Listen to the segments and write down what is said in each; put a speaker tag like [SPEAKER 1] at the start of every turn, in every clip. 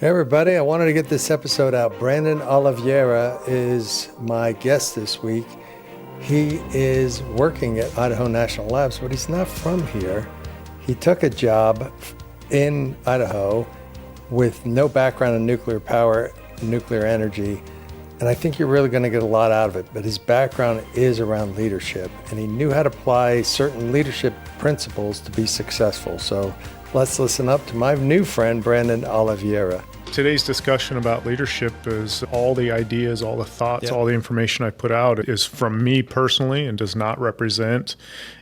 [SPEAKER 1] Hey everybody, I wanted to get this episode out. Brandon Oliveira is my guest this week. He is working at Idaho National Labs, but he's not from here. He took a job in Idaho with no background in nuclear power, nuclear energy, and I think you're really going to get a lot out of it. But his background is around leadership, and he knew how to apply certain leadership principles to be successful. So let's listen up to my new friend, Brandon Oliveira.
[SPEAKER 2] Today's discussion about leadership is all the ideas, all the thoughts, all the information I put out is from me personally and does not represent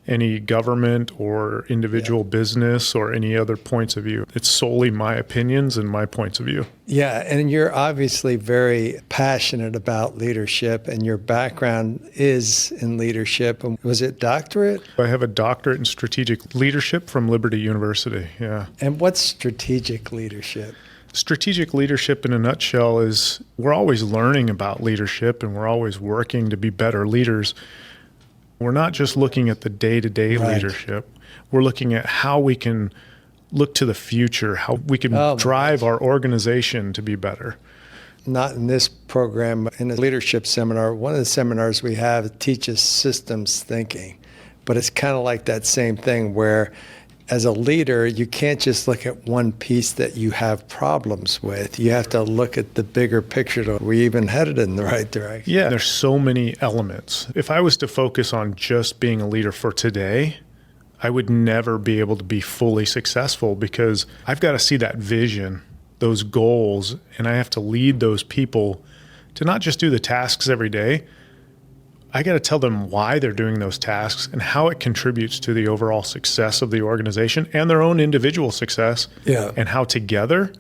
[SPEAKER 2] any government or individual business or any other points of view. It's solely my opinions and my points of view.
[SPEAKER 1] Yeah, and you're obviously very passionate about leadership, and your background is in leadership. Was it doctorate?
[SPEAKER 2] I have a doctorate in strategic leadership from Liberty University, yeah.
[SPEAKER 1] And what's strategic leadership?
[SPEAKER 2] Strategic leadership in a nutshell is we're always learning about leadership and we're always working to be better leaders. We're not just looking at the day-to-day leadership. We're looking at how we can look to the future, how we can drive our organization to be better.
[SPEAKER 1] Not in this program, in a leadership seminar. One of the seminars we have teaches systems thinking, but it's kind of like that same thing where as a leader, you can't just look at one piece that you have problems with. You have to look at the bigger picture. Are we even headed in the right direction?
[SPEAKER 2] Yeah, there's so many elements. If I was to focus on just being a leader for today, I would never be able to be fully successful because I've got to see that vision, those goals, and I have to lead those people to not just do the tasks every day. I got to tell them why they're doing those tasks and how it contributes to the overall success of the organization and their own individual success, and how together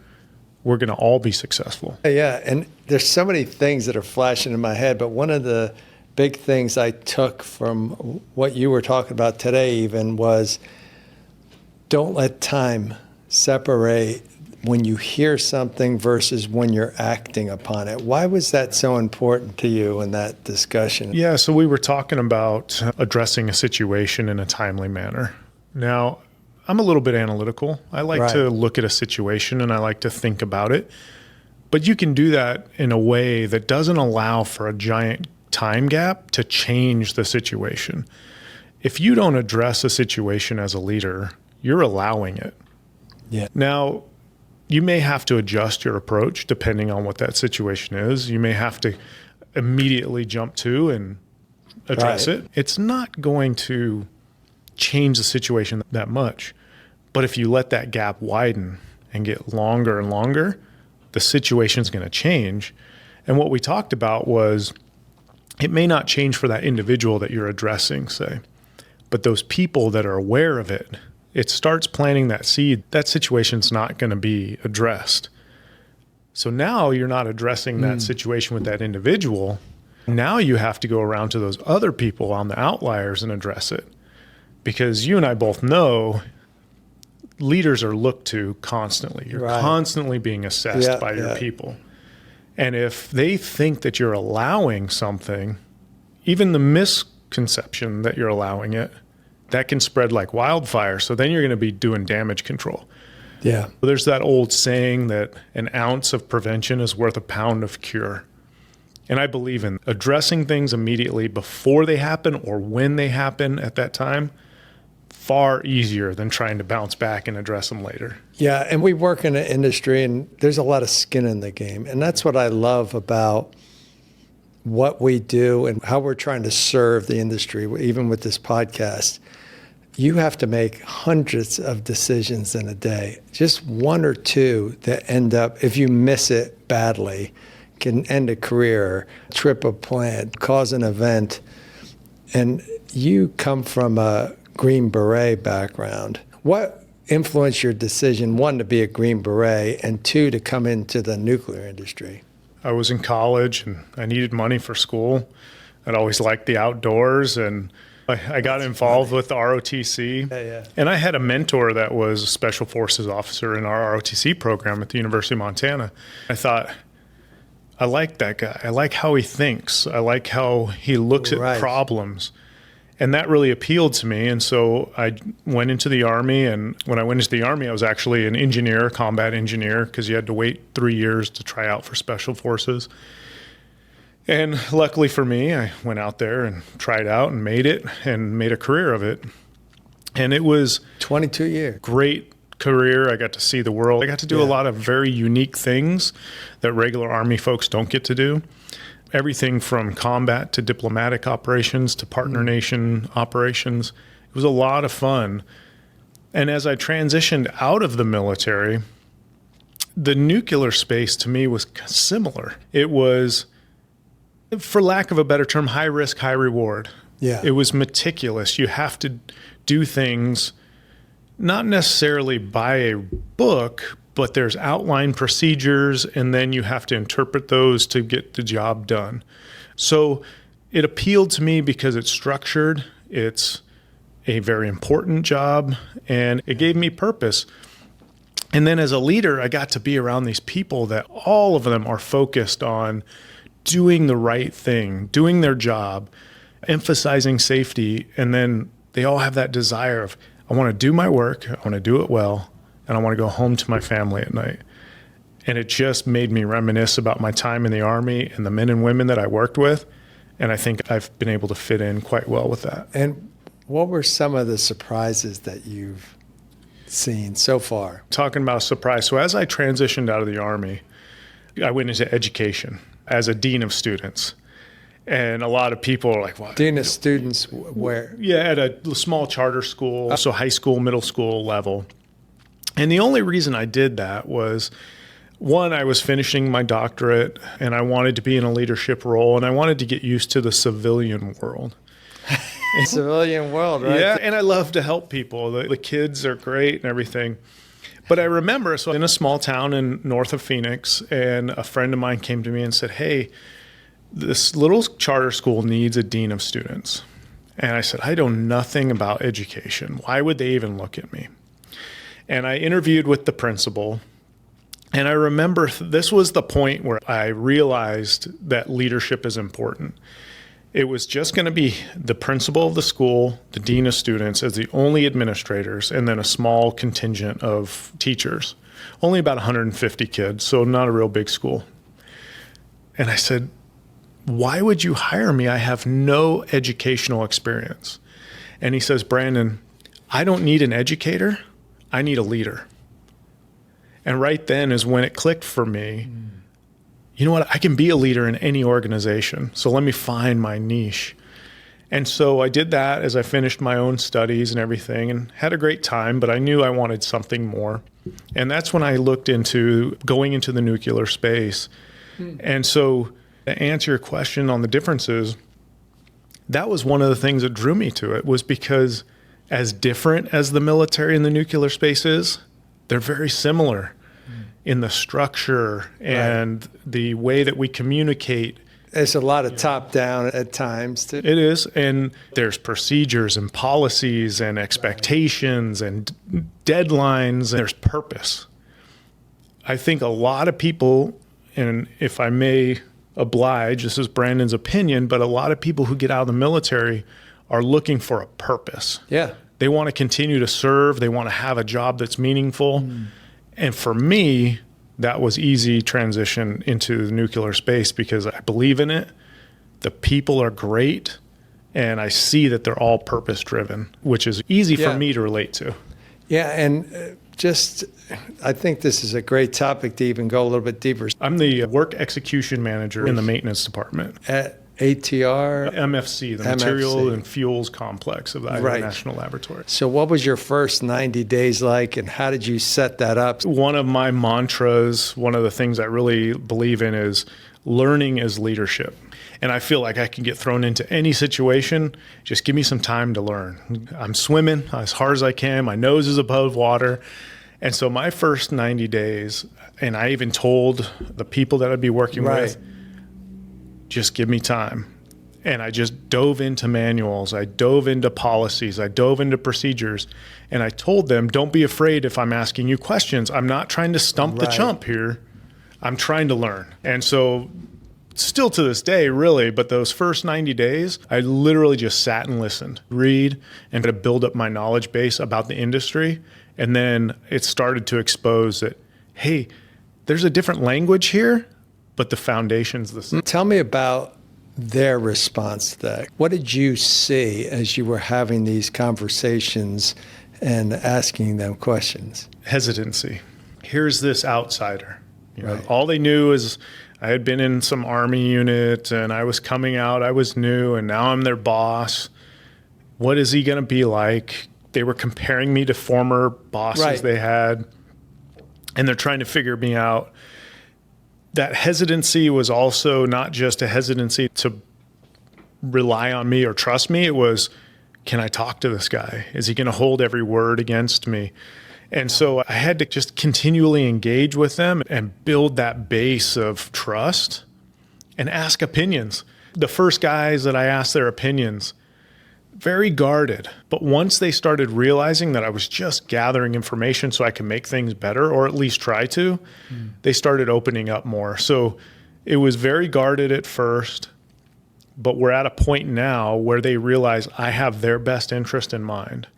[SPEAKER 2] we're going to all be successful.
[SPEAKER 1] Yeah, and there's so many things that are flashing in my head, but one of the big things I took from what you were talking about today even was don't let time separate when you hear something versus when you're acting upon it. Why was that so important to you in that discussion?
[SPEAKER 2] Yeah, so we were talking about addressing a situation in a timely manner. Now, I'm a little bit analytical. I like to look at a situation and I like to think about it. But you can do that in a way that doesn't allow for a giant time gap to change the situation. If you don't address a situation as a leader, you're allowing it.
[SPEAKER 1] Yeah.
[SPEAKER 2] Now, you may have to adjust your approach depending on what that situation is. You may have to immediately jump to and address it. It's not going to change the situation that much. But if you let that gap widen and get longer and longer, the situation's going to change. And what we talked about was it may not change for that individual that you're addressing, say, but those people that are aware of it, it starts planting that seed. That situation's not going to be addressed. So now you're not addressing that situation with that individual. Now you have to go around to those other people on the outliers and address it. Because you and I both know leaders are looked to constantly. You're constantly being assessed by your people. And if they think that you're allowing something, even the misconception that you're allowing it, that can spread like wildfire. So then you're going to be doing damage control.
[SPEAKER 1] Yeah.
[SPEAKER 2] There's that old saying that an ounce of prevention is worth a pound of cure. And I believe in addressing things immediately before they happen or when they happen at that time, far easier than trying to bounce back and address them later.
[SPEAKER 1] Yeah, and we work in an industry and there's a lot of skin in the game. And that's what I love about what we do and how we're trying to serve the industry, even with this podcast. You have to make hundreds of decisions in a day. Just one or two that end up, if you miss it badly, can end a career, trip a plant, cause an event. And you come from a Green Beret background. What influenced your decision, one, to be a Green Beret, and two, to come into the nuclear industry?
[SPEAKER 2] I was in college and I needed money for school. I'd always liked the outdoors and I got involved with the ROTC. And I had a mentor that was a special forces officer in our ROTC program at the University of Montana. I thought, I like that guy. I like how he thinks. I like how he looks at problems. And that really appealed to me. And so I went into the Army. And when I went into the Army, I was actually an engineer, combat engineer, because you had to wait 3 years to try out for Special Forces. And luckily for me, I went out there and tried out and made it and made a career of it. And it was
[SPEAKER 1] 22 years.
[SPEAKER 2] Great career. I got to see the world. I got to do a lot of very unique things that regular Army folks don't get to do. Everything from combat to diplomatic operations to partner nation operations. It was a lot of fun. And as I transitioned out of the military, the nuclear space to me was similar. It was, for lack of a better term, high risk, high reward.
[SPEAKER 1] Yeah.
[SPEAKER 2] It was meticulous. You have to do things not necessarily by a book, but there's outline procedures, and then you have to interpret those to get the job done. So it appealed to me because it's structured, it's a very important job, and it gave me purpose. And then as a leader, I got to be around these people that all of them are focused on doing the right thing, doing their job, emphasizing safety, and then they all have that desire of, I want to do my work, I want to do it well, and I want to go home to my family at night. And it just made me reminisce about my time in the Army and the men and women that I worked with. And I think I've been able to fit in quite well with that.
[SPEAKER 1] And what were some of the surprises that you've seen so far?
[SPEAKER 2] Talking about surprise. So as I transitioned out of the Army, I went into education as a dean of students. And a lot of people are like, what?
[SPEAKER 1] Dean of students where?
[SPEAKER 2] Yeah, at a small charter school, so high school, middle school level. And the only reason I did that was, one, I was finishing my doctorate and I wanted to be in a leadership role and I wanted to get used to the civilian world.
[SPEAKER 1] Civilian world, right?
[SPEAKER 2] Yeah, and I love to help people. The kids are great and everything. But I remember, so in a small town in north of Phoenix, and a friend of mine came to me and said, hey, this little charter school needs a dean of students. And I said, I know nothing about education. Why would they even look at me? And I interviewed with the principal. And I remember this was the point where I realized that leadership is important. It was just going to be the principal of the school, the dean of students as the only administrators, and then a small contingent of teachers. Only about 150 kids, so not a real big school. And I said, why would you hire me? I have no educational experience. And he says, Brandon, I don't need an educator. I need a leader. And right then is when it clicked for me. You know what? I can be a leader in any organization. So let me find my niche. And so I did that as I finished my own studies and everything and had a great time, but I knew I wanted something more. And that's when I looked into going into the nuclear space. And so to answer your question on the differences, that was one of the things that drew me to it, was because as different as the military and the nuclear space is, they're very similar in the structure and the way that we communicate.
[SPEAKER 1] There's a lot of top down at times too.
[SPEAKER 2] It is. And there's procedures and policies and expectations and deadlines. And there's purpose. I think a lot of people, and if I may oblige, this is Brandon's opinion, but a lot of people who get out of the military are looking for a purpose.
[SPEAKER 1] Yeah.
[SPEAKER 2] They want to continue to serve. They want to have a job that's meaningful. And for me, that was easy transition into the nuclear space because I believe in it. The people are great. And I see that they're all purpose driven, which is easy for me to relate to.
[SPEAKER 1] Yeah. And I think this is a great topic to even go a little bit deeper.
[SPEAKER 2] I'm the work execution manager in the maintenance department.
[SPEAKER 1] At ATR?
[SPEAKER 2] MFC, the Material and Fuels Complex of the Idaho National Laboratory.
[SPEAKER 1] So what was your first 90 days like, and how did you set that up?
[SPEAKER 2] One of my mantras, one of the things I really believe in is learning is leadership. And I feel like I can get thrown into any situation. Just give me some time to learn. I'm swimming as hard as I can. My nose is above water. And so my first 90 days, and I even told the people that I'd be working with, just give me time. And I just dove into manuals. I dove into policies. I dove into procedures. And I told them, don't be afraid if I'm asking you questions. I'm not trying to stump the chump here. I'm trying to learn. And so still to this day, really, but those first 90 days, I literally just sat and listened, read, and to build up my knowledge base about the industry. And then it started to expose that, hey, there's a different language here, but the foundation's the same.
[SPEAKER 1] Tell me about their response to that. What did you see as you were having these conversations and asking them questions?
[SPEAKER 2] Hesitancy. Here's this outsider.
[SPEAKER 1] Right.
[SPEAKER 2] All they knew is I had been in some Army unit and I was coming out, I was new, and now I'm their boss. What is he going to be like? They were comparing me to former bosses they had, and they're trying to figure me out. That hesitancy was also not just a hesitancy to rely on me or trust me. It was, can I talk to this guy? Is he going to hold every word against me? And so I had to just continually engage with them and build that base of trust and ask opinions. The first guys that I asked their opinions, very guarded. But once they started realizing that I was just gathering information so I could make things better, or at least try to, they started opening up more. So it was very guarded at first, but we're at a point now where they realize I have their best interest in mind.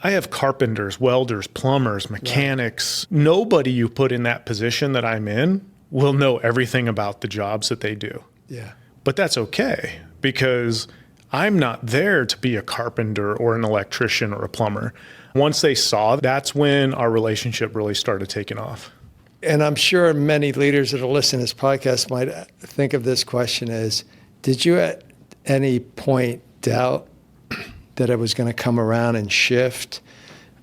[SPEAKER 2] I have carpenters, welders, plumbers, mechanics. Right. Nobody you put in that position that I'm in will know everything about the jobs that they do.
[SPEAKER 1] Yeah.
[SPEAKER 2] But that's okay, because I'm not there to be a carpenter or an electrician or a plumber. Once they saw, that's when our relationship really started taking off.
[SPEAKER 1] And I'm sure many leaders that are listening to this podcast might think of this question as, did you at any point doubt that it was going to come around and shift?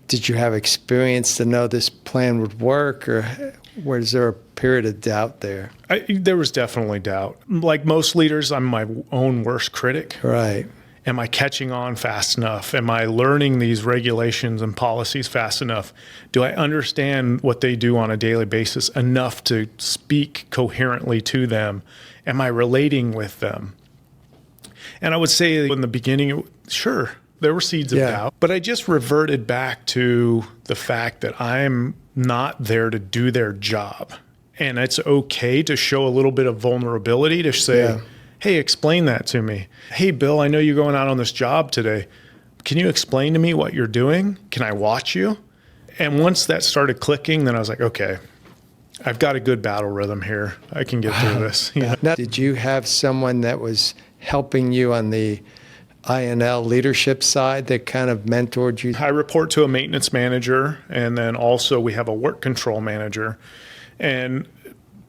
[SPEAKER 1] Did you have experience to know this plan would work, or was there a period of doubt there?
[SPEAKER 2] There was definitely doubt. Like most leaders, I'm my own worst critic.
[SPEAKER 1] Right.
[SPEAKER 2] Am I catching on fast enough? Am I learning these regulations and policies fast enough? Do I understand what they do on a daily basis enough to speak coherently to them? Am I relating with them? And I would say in the beginning, sure, there were seeds of doubt, but I just reverted back to the fact that I'm not there to do their job. And it's okay to show a little bit of vulnerability, to say, hey, explain that to me. Hey, Bill, I know you're going out on this job today. Can you explain to me what you're doing? Can I watch you? And once that started clicking, then I was like, okay, I've got a good battle rhythm here. I can get through this.
[SPEAKER 1] Now, did you have someone that was helping you on the INL leadership side that kind of mentored you?
[SPEAKER 2] I report to a maintenance manager, and then also we have a work control manager. And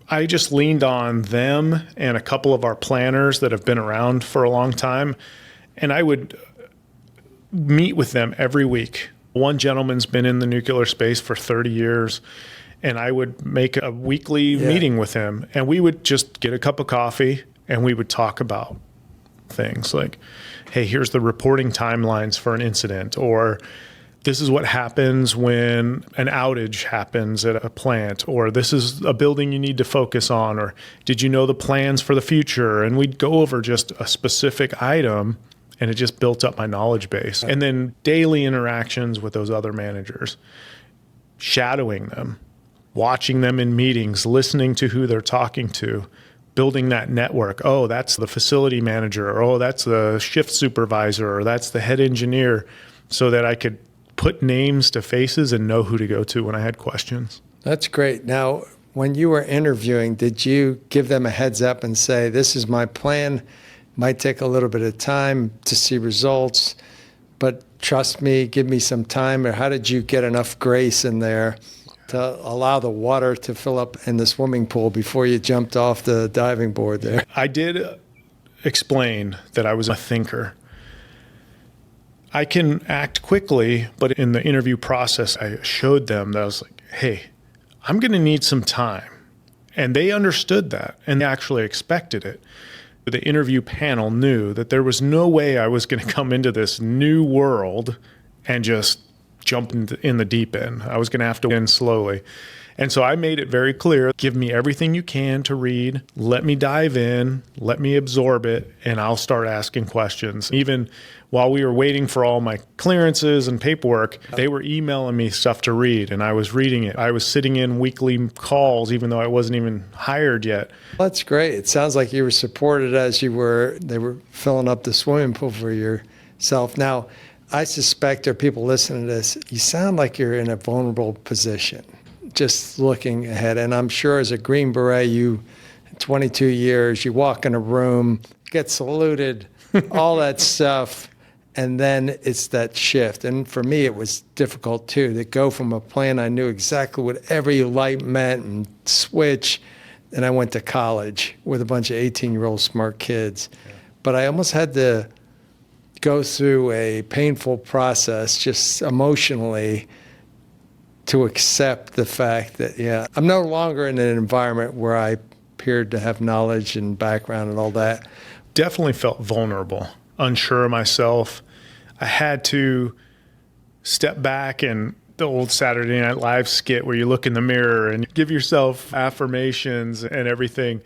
[SPEAKER 2] I just leaned on them and a couple of our planners that have been around for a long time. And I would meet with them every week. One gentleman's been in the nuclear space for 30 years. And I would make a weekly meeting with him. And we would just get a cup of coffee and we would talk about things like, hey, here's the reporting timelines for an incident, or this is what happens when an outage happens at a plant, or this is a building you need to focus on, or did you know the plans for the future? And we'd go over just a specific item, and it just built up my knowledge base. And then daily interactions with those other managers, shadowing them, watching them in meetings, listening to who they're talking to, building that network. Oh, that's the facility manager, or oh, that's the shift supervisor, or that's the head engineer, so that I could put names to faces and know who to go to when I had questions.
[SPEAKER 1] That's great. Now, when you were interviewing, did you give them a heads up and say, this is my plan, might take a little bit of time to see results, but trust me, give me some time? Or how did you get enough grace in there to allow the water to fill up in the swimming pool before you jumped off the diving board there?
[SPEAKER 2] I did explain that I was a thinker. I can act quickly, but in the interview process, I showed them that I was like, hey, I'm going to need some time. And they understood that, and they actually expected it. The interview panel knew that there was no way I was going to come into this new world and just jump in the deep end. I was going to have to win slowly. And so I made it very clear, give me everything you can to read, let me dive in, let me absorb it, and I'll start asking questions. Even while we were waiting for all my clearances and paperwork, they were emailing me stuff to read, and I was reading it. I was sitting in weekly calls, even though I wasn't even hired yet.
[SPEAKER 1] That's great. It sounds like you were supported as they were filling up the swimming pool for yourself. Now, I suspect there are people listening to this, you sound like you're in a vulnerable position, just looking ahead. And I'm sure as a Green Beret, 22 years, you walk in a room, get saluted, all that stuff, and then it's that shift. And for me, it was difficult too, to go from a plan I knew exactly what every light meant and switch. And I went to college with a bunch of 18-year-old smart kids. Yeah. But I almost had to go through a painful process just emotionally to accept the fact that, I'm no longer in an environment where I appeared to have knowledge and background and all that.
[SPEAKER 2] Definitely felt vulnerable, unsure of myself. I had to step back, and the old Saturday Night Live skit where you look in the mirror and give yourself affirmations and everything.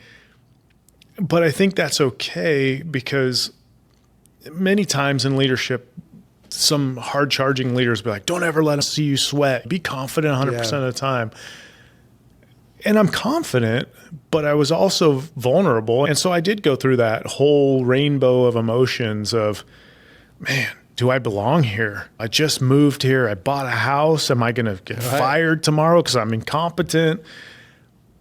[SPEAKER 2] But I think that's okay, because many times in leadership, some hard-charging leaders be like, don't ever let them see you sweat. Be confident 100% of the time. And I'm confident, but I was also vulnerable. And so I did go through that whole rainbow of emotions of, man, do I belong here? I just moved here. I bought a house. Am I going to get fired tomorrow because I'm incompetent?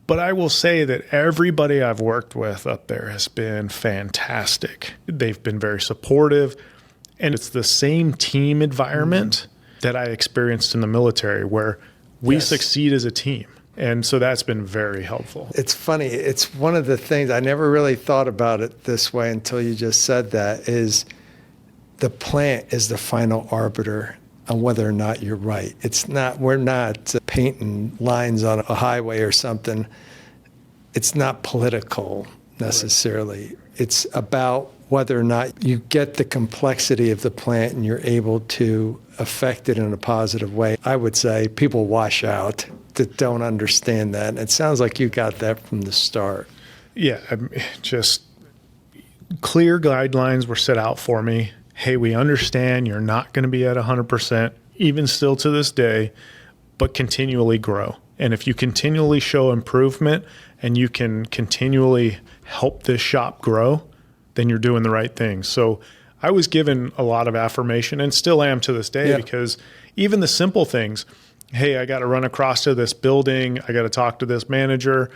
[SPEAKER 2] But I will say that everybody I've worked with up there has been fantastic. They've been very supportive. And it's the same team environment that I experienced in the military, where we succeed as a team. And so that's been very helpful.
[SPEAKER 1] It's funny. It's one of the things, I never really thought about it this way until you just said that, is the plant is the final arbiter on whether or not you're right. It's not, we're not painting lines on a highway or something. It's not political necessarily. Right. It's about whether or not you get the complexity of the plant and you're able to affect it in a positive way. I would say people wash out that don't understand that. And it sounds like you got that from the start.
[SPEAKER 2] Yeah, just clear guidelines were set out for me. Hey, we understand you're not going to be at 100%, even still to this day, but continually grow. And if you continually show improvement and you can continually help this shop grow, then you're doing the right thing. So I was given a lot of affirmation, and still am to this day, because even the simple things, hey, I got to run across to this building, I got to talk to this manager,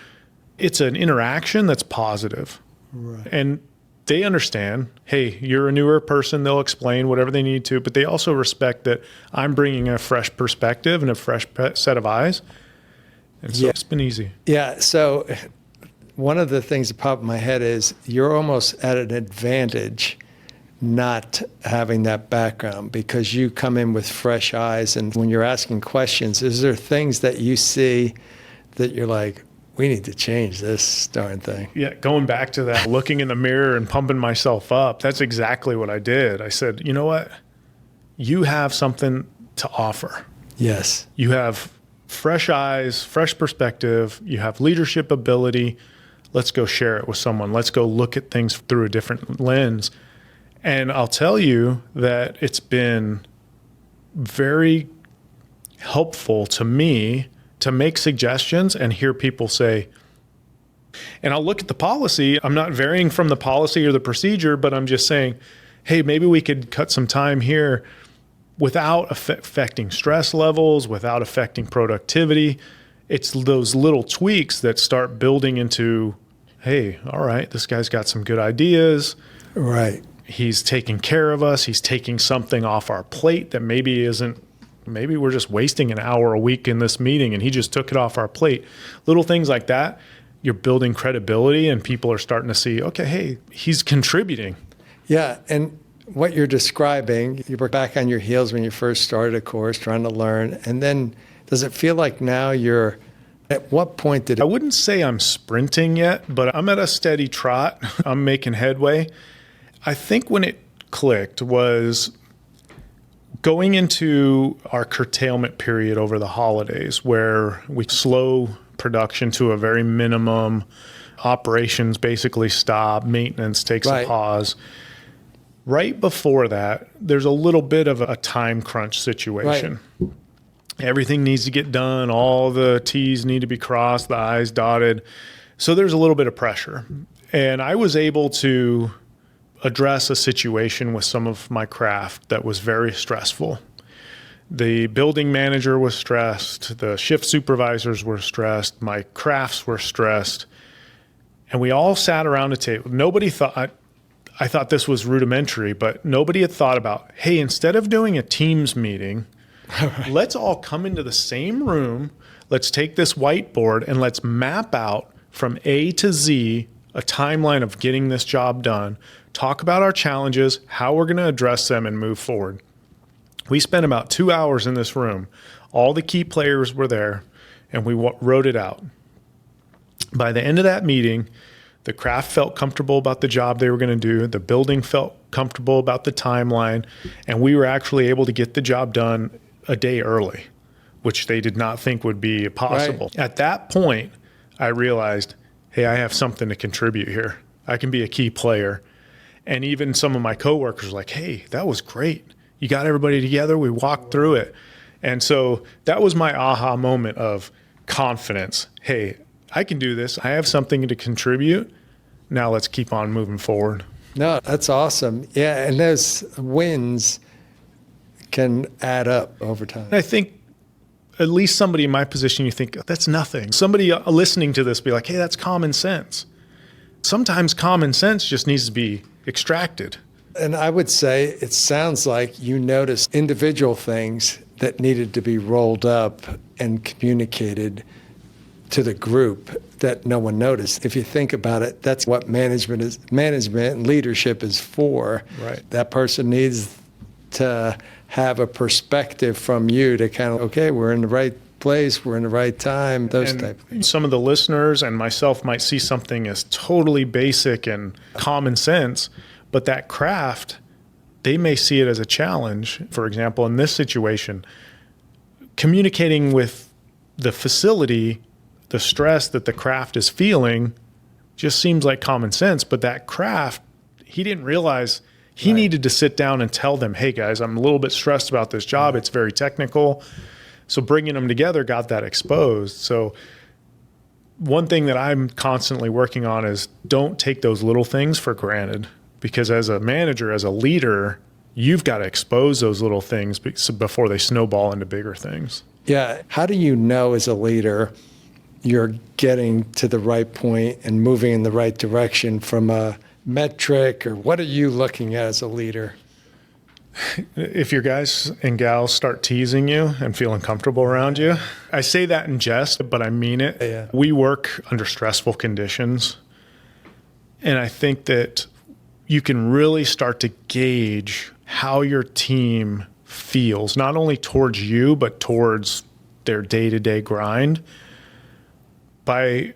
[SPEAKER 2] it's an interaction that's positive.
[SPEAKER 1] Right.
[SPEAKER 2] And they understand, hey, you're a newer person, they'll explain whatever they need to, but they also respect that I'm bringing a fresh perspective and a fresh set of eyes. And so it's been easy.
[SPEAKER 1] Yeah, so one of the things that popped in my head is you're almost at an advantage not having that background, because you come in with fresh eyes. And when you're asking questions, is there things that you see that you're like, we need to change this darn thing?
[SPEAKER 2] Yeah, going back to that, looking in the mirror and pumping myself up, that's exactly what I did. I said, you know what? You have something to offer.
[SPEAKER 1] Yes.
[SPEAKER 2] You have fresh eyes, fresh perspective. You have leadership ability. Let's go share it with someone. Let's go look at things through a different lens. And I'll tell you that it's been very helpful to me to make suggestions and hear people say, and I'll look at the policy. I'm not varying from the policy or the procedure, but I'm just saying, hey, maybe we could cut some time here without affecting stress levels, without affecting productivity. It's those little tweaks that start building into, hey, all right, this guy's got some good ideas.
[SPEAKER 1] Right.
[SPEAKER 2] He's taking care of us. He's taking something off our plate that maybe we're just wasting an hour a week in this meeting, and he just took it off our plate. Little things like that, you're building credibility, and people are starting to see, okay, hey, he's contributing.
[SPEAKER 1] Yeah, and what you're describing, you were back on your heels when you first started a course, trying to learn, and then does it feel like now you're, at what point did it?
[SPEAKER 2] I wouldn't say I'm sprinting yet, but I'm at a steady trot. I'm making headway. I think when it clicked was going into our curtailment period over the holidays, where we slow production to a very minimum, operations basically stop, maintenance takes a pause. Right before that, there's a little bit of a time crunch situation. Right. Everything needs to get done. All the T's need to be crossed, the I's dotted. So there's a little bit of pressure. And I was able to address a situation with some of my craft that was very stressful. The building manager was stressed. The shift supervisors were stressed. My crafts were stressed. And we all sat around a table. Nobody thought... I thought this was rudimentary, but nobody had thought about, hey, instead of doing a Teams meeting, let's all come into the same room. Let's take this whiteboard and let's map out from A to Z a timeline of getting this job done, talk about our challenges, how we're going to address them, and move forward. We spent about 2 hours in this room. All the key players were there, and we wrote it out. By the end of that meeting, the craft felt comfortable about the job they were going to do. The building felt comfortable about the timeline. And we were actually able to get the job done a day early, which they did not think would be possible. Right. At that point, I realized, hey, I have something to contribute here. I can be a key player. And even some of my coworkers were like, hey, that was great. You got everybody together. We walked through it. And so that was my aha moment of confidence. Hey, I can do this. I have something to contribute. Now let's keep on moving forward.
[SPEAKER 1] No, that's awesome. Yeah, and those wins can add up over time.
[SPEAKER 2] I think at least somebody in my position, you think, that's nothing. Somebody listening to this be like, hey, that's common sense. Sometimes common sense just needs to be extracted.
[SPEAKER 1] And I would say it sounds like you noticed individual things that needed to be rolled up and communicated to the group that no one noticed. If you think about it, that's what management and leadership is for.
[SPEAKER 2] Right.
[SPEAKER 1] That person needs to have a perspective from you to kind of, okay, we're in the right place, we're in the right time, those type of things.
[SPEAKER 2] Some of the listeners and myself might see something as totally basic and common sense, but that craft, they may see it as a challenge. For example, in this situation, communicating with the facility, the stress that the craft is feeling just seems like common sense, but that craft, he didn't realize he needed to sit down and tell them, hey guys, I'm a little bit stressed about this job. It's very technical. So bringing them together got that exposed. So one thing that I'm constantly working on is don't take those little things for granted, because as a manager, as a leader, you've got to expose those little things before they snowball into bigger things.
[SPEAKER 1] Yeah. How do you know as a leader you're getting to the right point and moving in the right direction from a metric, or what are you looking at as a leader?
[SPEAKER 2] If your guys and gals start teasing you and feeling comfortable around you, I say that in jest, but I mean it.
[SPEAKER 1] Yeah.
[SPEAKER 2] We work under stressful conditions. And I think that you can really start to gauge how your team feels, not only towards you, but towards their day-to-day grind, by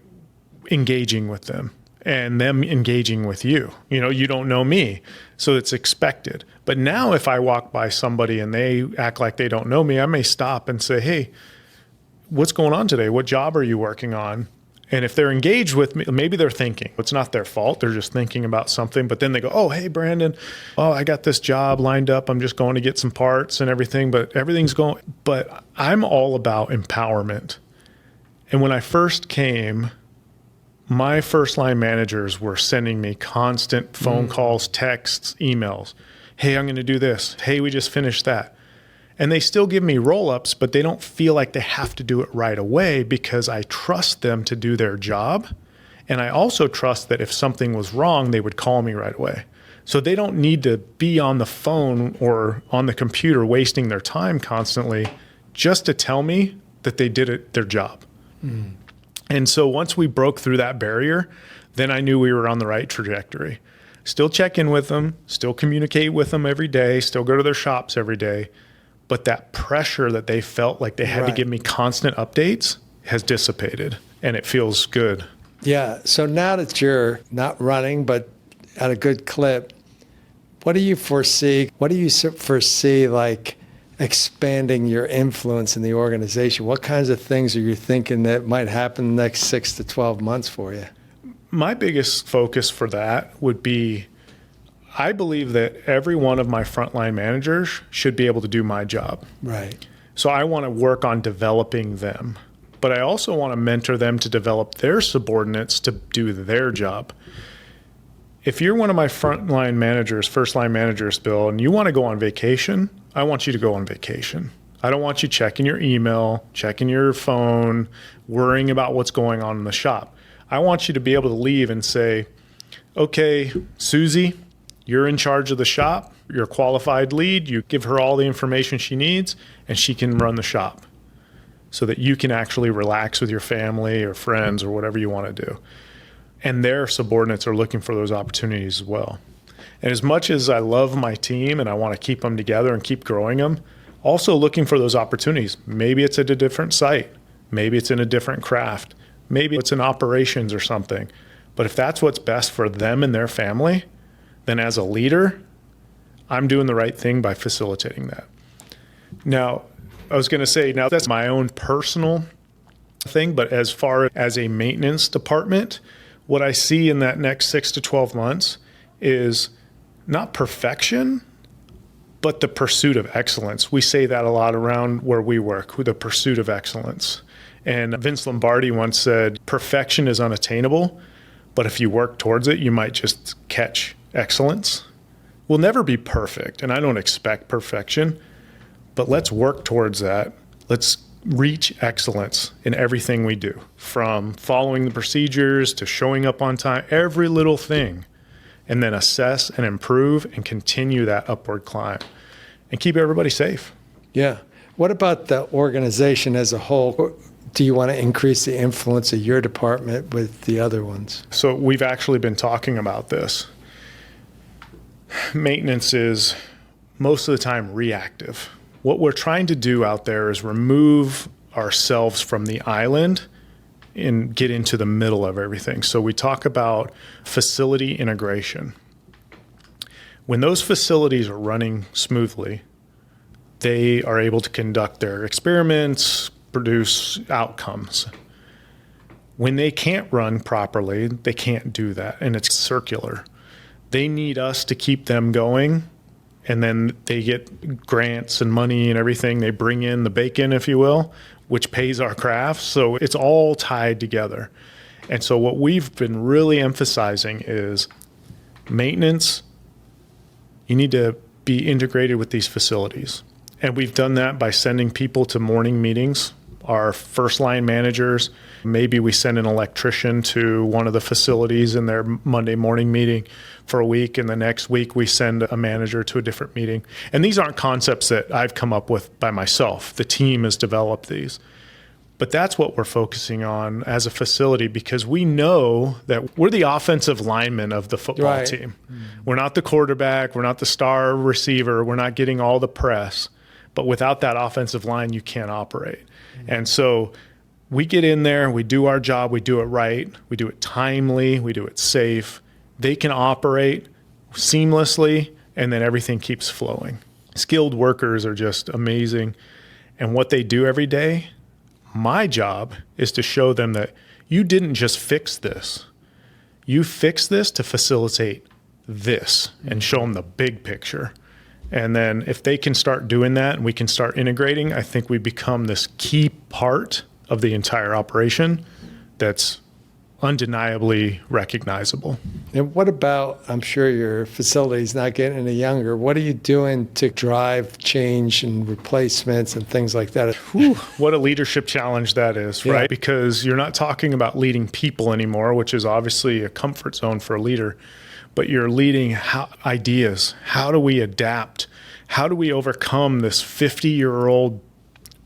[SPEAKER 2] engaging with them and them engaging with you. You know, you don't know me, so it's expected. But now if I walk by somebody and they act like they don't know me, I may stop and say, hey, what's going on today? What job are you working on? And if they're engaged with me, maybe they're thinking. It's not their fault. They're just thinking about something. But then they go, oh, hey, Brandon, oh, I got this job lined up. I'm just going to get some parts and everything, but everything's going. But I'm all about empowerment. And when I first came, my first line managers were sending me constant phone calls, texts, emails. Hey, I'm going to do this. Hey, we just finished that. And they still give me roll-ups, but they don't feel like they have to do it right away, because I trust them to do their job. And I also trust that if something was wrong, they would call me right away. So they don't need to be on the phone or on the computer wasting their time constantly just to tell me that they did their job. And so once we broke through that barrier, then I knew we were on the right trajectory. Still check in with them, still communicate with them every day, still go to their shops every day. But that pressure that they felt like they had to give me constant updates has dissipated, and it feels good.
[SPEAKER 1] Yeah. So now that you're not running, but at a good clip, what do you foresee? What do you foresee like expanding your influence in the organization? What kinds of things are you thinking that might happen in the next 6 to 12 months for you?
[SPEAKER 2] My biggest focus for that would be, I believe that every one of my frontline managers should be able to do my job.
[SPEAKER 1] Right.
[SPEAKER 2] So I want to work on developing them, but I also want to mentor them to develop their subordinates to do their job. If you're one of my frontline managers, first line managers, Bill, and you want to go on vacation, I want you to go on vacation. I don't want you checking your email, checking your phone, worrying about what's going on in the shop. I want you to be able to leave and say, okay, Susie, you're in charge of the shop. You're a qualified lead. You give her all the information she needs, and she can run the shop so that you can actually relax with your family or friends or whatever you want to do. And their subordinates are looking for those opportunities as well. And as much as I love my team and I want to keep them together and keep growing them, also looking for those opportunities. Maybe it's at a different site. Maybe it's in a different craft. Maybe it's in operations or something. But if that's what's best for them and their family, then as a leader, I'm doing the right thing by facilitating that. Now, I was going to say, now that's my own personal thing, but as far as a maintenance department, what I see in that next 6 to 12 months is not perfection, but the pursuit of excellence. We say that a lot around where we work, the pursuit of excellence. And Vince Lombardi once said, perfection is unattainable, but if you work towards it, you might just catch excellence. We'll never be perfect, and I don't expect perfection, but let's work towards that. Let's reach excellence in everything we do, from following the procedures to showing up on time, every little thing, and then assess and improve and continue that upward climb and keep everybody safe.
[SPEAKER 1] Yeah. What about the organization as a whole? Do you want to increase the influence of your department with the other ones?
[SPEAKER 2] So we've actually been talking about this. Maintenance is most of the time reactive. What we're trying to do out there is remove ourselves from the island and get into the middle of everything. So we talk about facility integration. When those facilities are running smoothly, they are able to conduct their experiments, produce outcomes. When they can't run properly, they can't do that, and it's circular. They need us to keep them going, and then they get grants and money and everything. They bring in the bacon, if you will, which pays our crafts. So it's all tied together. And so what we've been really emphasizing is maintenance. You need to be integrated with these facilities. And we've done that by sending people to morning meetings, our first line managers. Maybe we send an electrician to one of the facilities in their Monday morning meeting for a week, and the next week we send a manager to a different meeting. And these aren't concepts that I've come up with by myself. The team has developed these. But that's what we're focusing on as a facility, because we know that we're the offensive lineman of the football team. We're not the quarterback. We're not the star receiver. We're not getting all the press. But without that offensive line, you can't operate. And so we get in there, we do our job, we do it right, we do it timely, we do it safe. They can operate seamlessly, and then everything keeps flowing. Skilled workers are just amazing. And what they do every day, my job is to show them that you didn't just fix this. You fixed this to facilitate this and show them the big picture. And then if they can start doing that and we can start integrating, I think we become this key part of the entire operation that's undeniably recognizable.
[SPEAKER 1] And what about, I'm sure your facility's not getting any younger, what are you doing to drive change and replacements and things like that?
[SPEAKER 2] Whew, what a leadership challenge that is, right?
[SPEAKER 1] Yeah.
[SPEAKER 2] Because you're not talking about leading people anymore, which is obviously a comfort zone for a leader, but you're leading ideas. How do we adapt? How do we overcome this 50-year-old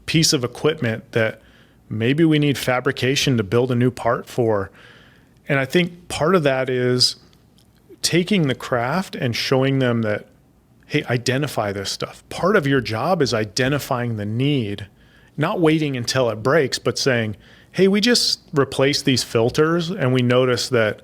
[SPEAKER 2] piece of equipment that maybe we need fabrication to build a new part for? And I think part of that is taking the craft and showing them that, hey, identify this stuff. Part of your job is identifying the need, not waiting until it breaks, but saying, hey, we just replaced these filters and we noticed that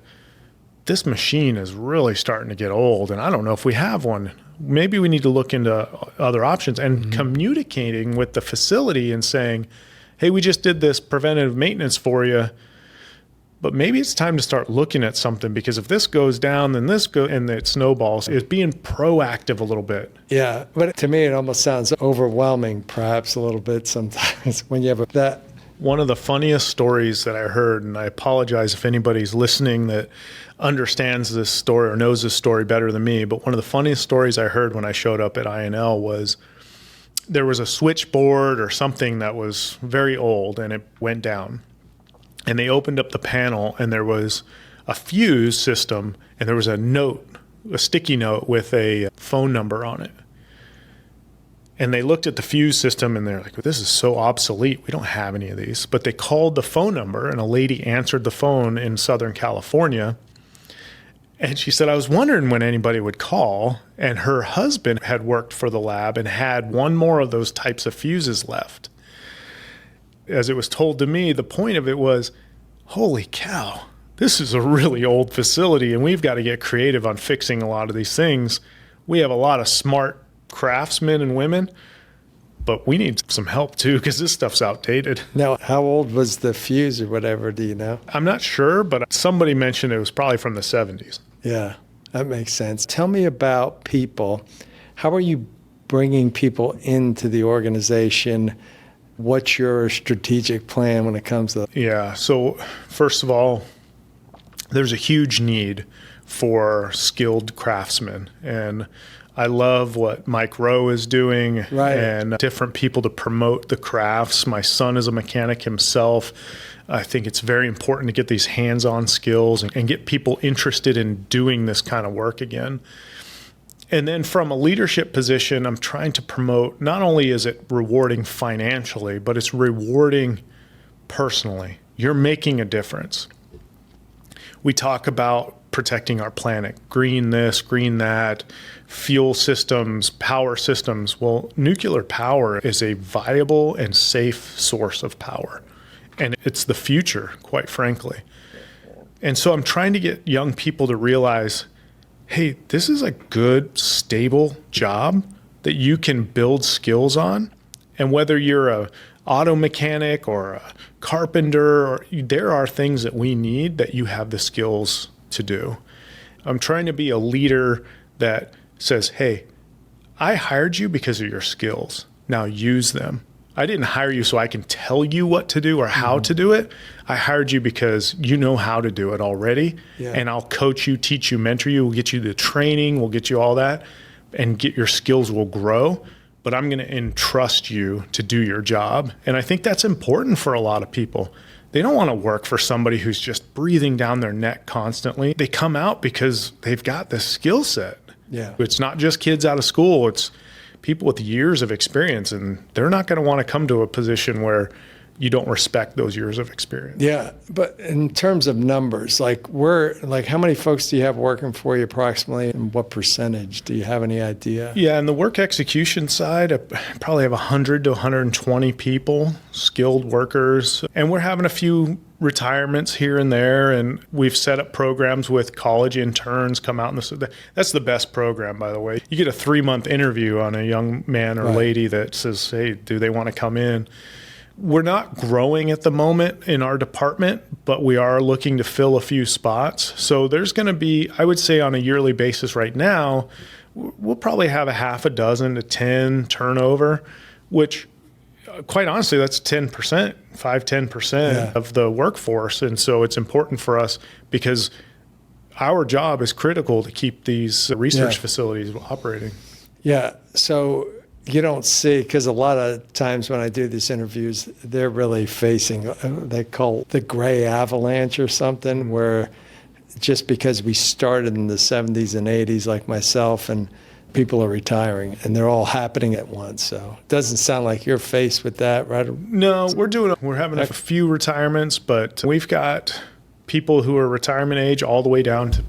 [SPEAKER 2] this machine is really starting to get old, and I don't know if we have one. Maybe we need to look into other options, and communicating with the facility and saying, hey, we just did this preventative maintenance for you, but maybe it's time to start looking at something, because if this goes down, then this goes, and it snowballs. It's being proactive a little bit.
[SPEAKER 1] Yeah, but to me, it almost sounds overwhelming, perhaps a little bit sometimes when you have that.
[SPEAKER 2] One of the funniest stories that I heard, and I apologize if anybody's listening that understands this story or knows this story better than me, but one of the funniest stories I heard when I showed up at INL was there was a switchboard or something that was very old, and it went down. And they opened up the panel, and there was a fuse system, and there was a note, a sticky note with a phone number on it. And they looked at the fuse system, and they're like, well, this is so obsolete. We don't have any of these. But they called the phone number, and a lady answered the phone in Southern California. And she said, I was wondering when anybody would call. And her husband had worked for the lab and had one more of those types of fuses left. As it was told to me, the point of it was, holy cow, this is a really old facility, and we've got to get creative on fixing a lot of these things. We have a lot of smart craftsmen and women, but we need some help too, because this stuff's outdated.
[SPEAKER 1] Now, how old was the fuse or whatever, do you know?
[SPEAKER 2] I'm not sure, but somebody mentioned it was probably from the 70s.
[SPEAKER 1] Yeah, that makes sense. Tell me about people. How are you bringing people into the organization? What's your strategic plan when it comes to?
[SPEAKER 2] Yeah. So first of all, there's a huge need for skilled craftsmen. And I love what Mike Rowe is doing,
[SPEAKER 1] right,
[SPEAKER 2] and different people to promote the crafts. My son is a mechanic himself. I think it's very important to get these hands-on skills and get people interested in doing this kind of work again. And then from a leadership position, I'm trying to promote, not only is it rewarding financially, but it's rewarding personally. You're making a difference. We talk about protecting our planet, green this, green that, fuel systems, power systems. Well, nuclear power is a viable and safe source of power. And it's the future, quite frankly. And so I'm trying to get young people to realize, hey, this is a good, stable job that you can build skills on. And whether you're a auto mechanic or a carpenter, there are things that we need that you have the skills to do. I'm trying to be a leader that says, hey, I hired you because of your skills. Now use them. I didn't hire you so I can tell you what to do or how to do it. I hired you because you know how to do it already. Yeah. And I'll coach you, teach you, mentor you. We'll get you the training. We'll get you all that. And get your skills will grow. But I'm going to entrust you to do your job. And I think that's important for a lot of people. They don't want to work for somebody who's just breathing down their neck constantly. They come out because they've got this skill set.
[SPEAKER 1] Yeah.
[SPEAKER 2] It's not just kids out of school. It's people with years of experience, and they're not going to want to come to a position where you don't respect those years of experience.
[SPEAKER 1] Yeah, but in terms of numbers, how many folks do you have working for you approximately, and what percentage? Do you have any idea?
[SPEAKER 2] Yeah, in the work execution side, I probably have 100 to 120 people, skilled workers, and we're having a few retirements here and there, and we've set up programs with college interns come out. That's the best program, by the way. You get a 3-month interview on a young man or lady that says, hey, do they want to come in? We're not growing at the moment in our department, but we are looking to fill a few spots. So there's going to be, I would say on a yearly basis right now, we'll probably have a half a dozen to 10 turnover, which quite honestly, that's 10%, 10% of the workforce. And so it's important for us because our job is critical to keep these research facilities operating.
[SPEAKER 1] Yeah. So you don't see, because a lot of times when I do these interviews, they're really facing, they call it the gray avalanche or something, where just because we started in the 70s and 80s like myself, and people are retiring and they're all happening at once. So it doesn't sound like you're faced with that, right?
[SPEAKER 2] No, we're having a few retirements, but we've got people who are retirement age all the way down to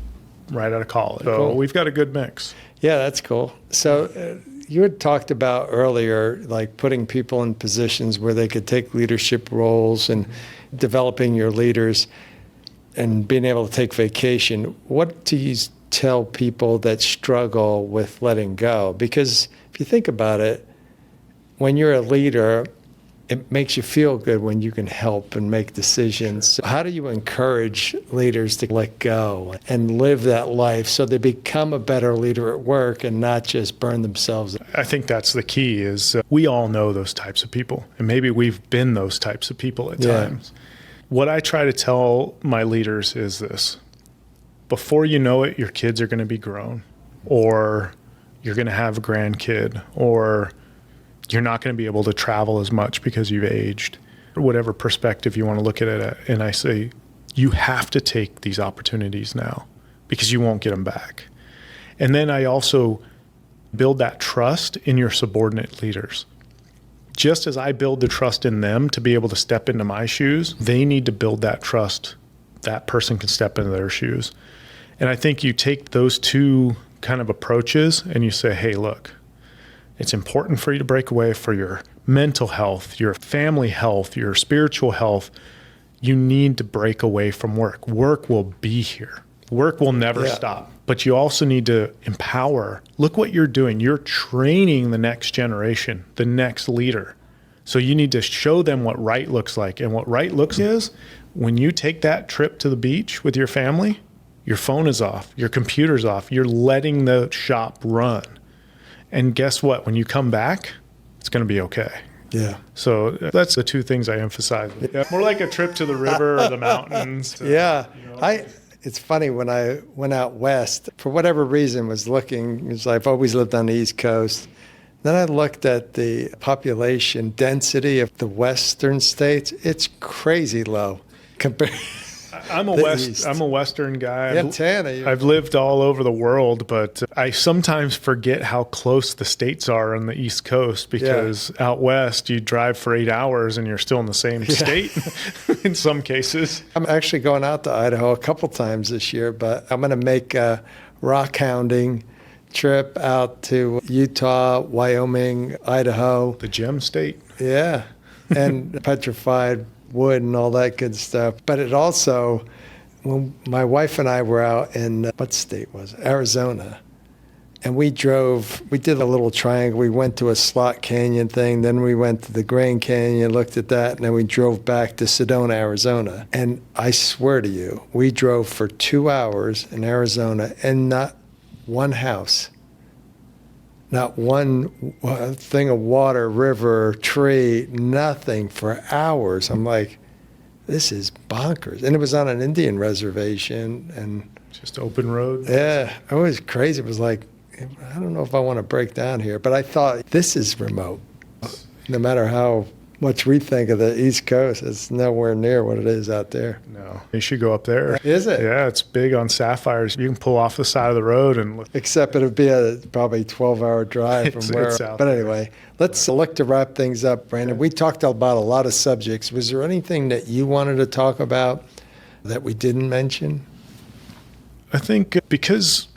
[SPEAKER 2] right out of college. So we've got a good mix.
[SPEAKER 1] Yeah, that's cool. So you had talked about earlier, like putting people in positions where they could take leadership roles and developing your leaders. and being able to take vacation, what do you tell people that struggle with letting go? Because if you think about it, when you're a leader, it makes you feel good when you can help and make decisions. So how do you encourage leaders to let go and live that life so they become a better leader at work and not just burn themselves?
[SPEAKER 2] I think that's the key is we all know those types of people, and maybe we've been those types of people at times. What I try to tell my leaders is this: before you know it, your kids are going to be grown, or you're going to have a grandkid, or you're not going to be able to travel as much because you've aged, or whatever perspective you want to look at it at. And I say, you have to take these opportunities now because you won't get them back. And then I also build that trust in your subordinate leaders. Just as I build the trust in them to be able to step into my shoes, they need to build that trust that person can step into their shoes. And I think you take those two kind of approaches and you say, hey, look, it's important for you to break away for your mental health, your family health, your spiritual health. You need to break away from work. Work will be here. Work will never stop. But you also need to empower. Look what you're doing. You're training the next generation, the next leader. So you need to show them what right looks like. And what right looks is when you take that trip to the beach with your family, your phone is off, your computer's off, you're letting the shop run. And guess what? When you come back, it's going to be okay.
[SPEAKER 1] Yeah.
[SPEAKER 2] So that's the two things I emphasize. More like a trip to the river or the mountains.
[SPEAKER 1] It's funny, when I went out west, for whatever reason, was looking, because I've always lived on the East Coast. Then I looked at the population density of the western states. It's crazy low compared.
[SPEAKER 2] I'm a Western guy.
[SPEAKER 1] Montana.
[SPEAKER 2] I've lived all over the world, but I sometimes forget how close the states are on the East Coast because out west you drive for 8 hours and you're still in the same state in some cases.
[SPEAKER 1] I'm actually going out to Idaho a couple times this year, but I'm going to make a rock hounding trip out to Utah, Wyoming, Idaho.
[SPEAKER 2] The gem state.
[SPEAKER 1] Yeah, and petrified wood and all that good stuff. But it also, when my wife and I were out in, what state was it? Arizona. And we did a little triangle. We went to a slot canyon thing. Then we went to the Grand Canyon, looked at that. And then we drove back to Sedona, Arizona. And I swear to you, we drove for 2 hours in Arizona and not one house. Not one thing of water, river, tree, nothing for hours. I'm like, this is bonkers. And it was on an Indian reservation. And
[SPEAKER 2] just open road.
[SPEAKER 1] Yeah, it was crazy. It was like, I don't know if I want to break down here. But I thought, this is remote. No matter how much we think of the East Coast, it's nowhere near what it is out there.
[SPEAKER 2] No. You should go up there.
[SPEAKER 1] Is it?
[SPEAKER 2] Yeah, it's big on sapphires. You can pull off the side of the road and look.
[SPEAKER 1] Except it would be a probably 12-hour drive from where. But anyway, let's look to wrap things up, Brandon. We talked about a lot of subjects. Was there anything that you wanted to talk about that we didn't mention?
[SPEAKER 2] I think because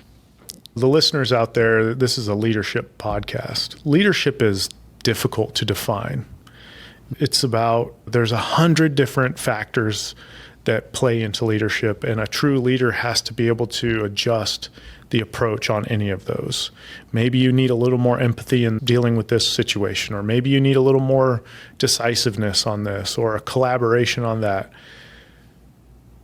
[SPEAKER 2] the listeners out there, this is a leadership podcast. Leadership is difficult to define. It's about, there's 100 different factors that play into leadership, and a true leader has to be able to adjust the approach on any of those. Maybe you need a little more empathy in dealing with this situation, or maybe you need a little more decisiveness on this, or a collaboration on that.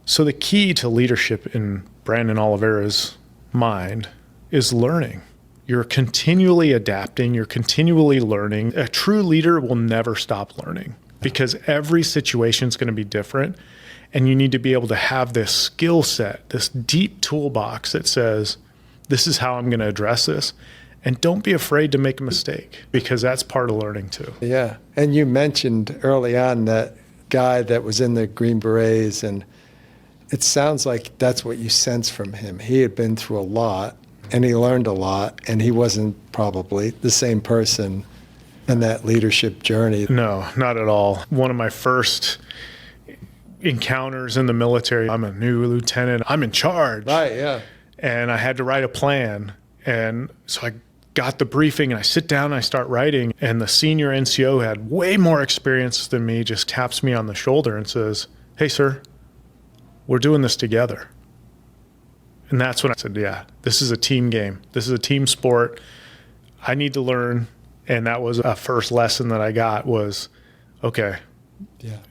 [SPEAKER 2] So the key to leadership in Brandon Oliveira's mind is learning. You're continually adapting. You're continually learning. A true leader will never stop learning because every situation is going to be different. And you need to be able to have this skill set, this deep toolbox that says, this is how I'm going to address this. And don't be afraid to make a mistake because that's part of learning too.
[SPEAKER 1] Yeah. And you mentioned early on that guy that was in the Green Berets, and it sounds like that's what you sense from him. He had been through a lot. And he learned a lot, and he wasn't probably the same person in that leadership journey.
[SPEAKER 2] No, not at all. One of my first encounters in the military, I'm a new lieutenant. I'm in charge.
[SPEAKER 1] Right, yeah.
[SPEAKER 2] And I had to write a plan. And so I got the briefing, and I sit down and I start writing. And the senior NCO had way more experience than me, just taps me on the shoulder and says, hey, sir, we're doing this together. And that's when I said, yeah, this is a team game. This is a team sport. I need to learn. And that was a first lesson that I got was, okay,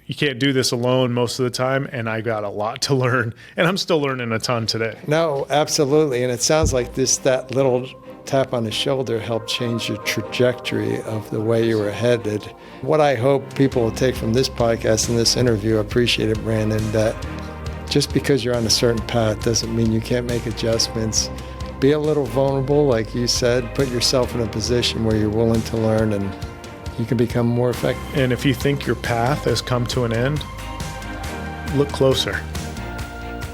[SPEAKER 2] you can't do this alone most of the time. And I got a lot to learn. And I'm still learning a ton today.
[SPEAKER 1] No, absolutely. And it sounds like that little tap on the shoulder helped change your trajectory of the way you were headed. What I hope people will take from this podcast and this interview, appreciate it, Brandon, that just because you're on a certain path doesn't mean you can't make adjustments. Be a little vulnerable, like you said. Put yourself in a position where you're willing to learn and you can become more effective.
[SPEAKER 2] And if you think your path has come to an end, look closer.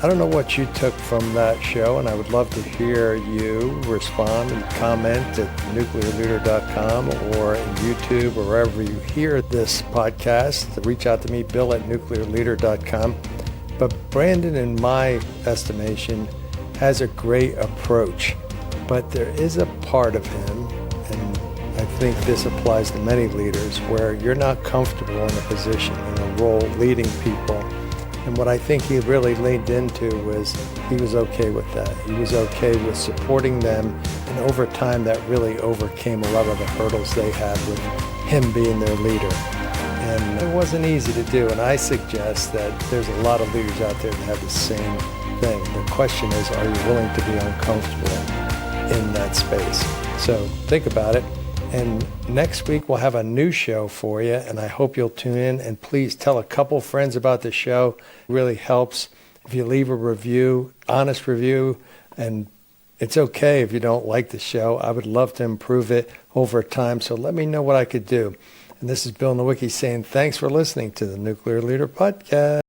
[SPEAKER 1] I don't know what you took from that show, and I would love to hear you respond and comment at nuclearleader.com or in YouTube or wherever you hear this podcast. Reach out to me, Bill at nuclearleader.com. But Brandon, in my estimation, has a great approach. But there is a part of him, and I think this applies to many leaders, where you're not comfortable in a position, in a role, leading people. And what I think he really leaned into was he was okay with that. He was okay with supporting them. And over time, that really overcame a lot of the hurdles they had with him being their leader. And it wasn't easy to do. And I suggest that there's a lot of leaders out there that have the same thing. The question is, are you willing to be uncomfortable in that space? So think about it. And next week, we'll have a new show for you, and I hope you'll tune in. And please tell a couple friends about the show. It really helps if you leave a review, honest review, and it's okay if you don't like the show. I would love to improve it over time, so let me know what I could do. And this is Bill Nowicki saying thanks for listening to the Nuclear Leader Podcast.